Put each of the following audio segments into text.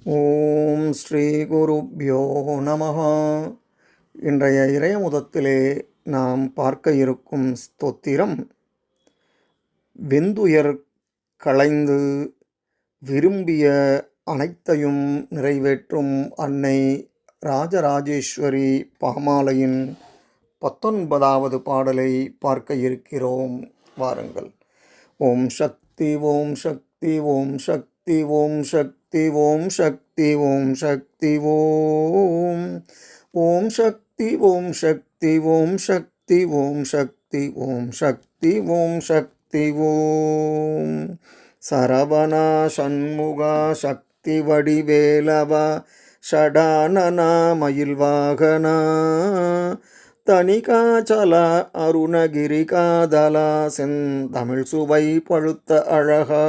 ஓம் ஸ்ரீ குருப்யோ நமஹ. இன்றைய இறையமுதத்திலே நாம் பார்க்க இருக்கும் ஸ்தோத்திரம், வெந்துயர் களைந்து விரும்பிய அனைத்தையும் நிறைவேற்றும் அன்னை ராஜராஜேஸ்வரி பாமாலையின் 19வது பாடலை பார்க்க இருக்கிறோம். வாருங்கள். ஓம் சக்தி ஓம் சக்தி ஓம் சக்தி ஓம் சக்தி ஓம் சக்தி ஓம் சக்தி ஓம் ஓம் சக்தி ஓம் சக்தி ஓம் சக்தி ஓம் சக்தி ஓம் சக்தி ஓம் சக்தி ஓம். சரவணா சண்முகா சக்தி வடிவேலவா ஷடானனா மயில்வாகனா தனிகாச்சல அருணகிரி காதலா செந்தமிழ் சுவை பழுத்த அழகா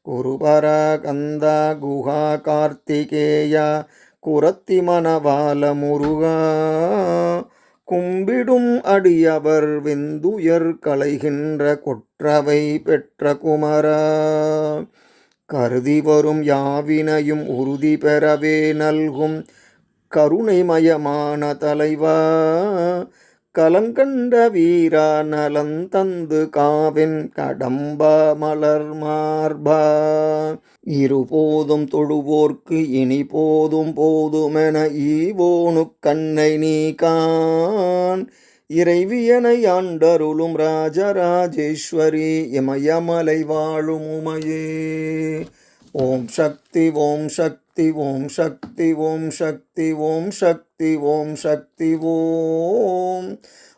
குருபர கந்தா குஹா கார்த்திகேயா குரத்தி மணவால முருகா கும்பிடும் அடியவர் வெந்துயர் களைகின்ற கொற்றவை பெற்ற குமரா கருதி வரும் யாவினையும் உறுதி பெறவே நல்கும் கருணைமயமான தலைவா கலங்கண்ட வீரா நலந்தந்து காவின் கடம்பா மலர் மார்பா இருபோதும் தொழுவோர்க்கு இனி போதும் போதுமென ஈவோனு கண்ணை நீ கான் இறைவியனை ஆண்டருளும் ராஜராஜேஸ்வரி இமயமலை வாழும் உமையே. ஓம் சக்தி ஓம் சக்தி ஓம் சக்தி ஓம் சக்தி ஓம் சக்தி ஓம் சக்தி ஓம்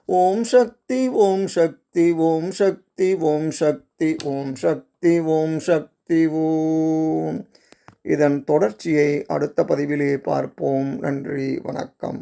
ஓம் சக்தி ஓம் சக்தி ஓம் சக்தி ஓம் சக்தி ஓம் சக்தி ஓம் சக்தி ஓம். இதன் தொடர்ச்சியை அடுத்த பதிவிலே பார்ப்போம். நன்றி, வணக்கம்.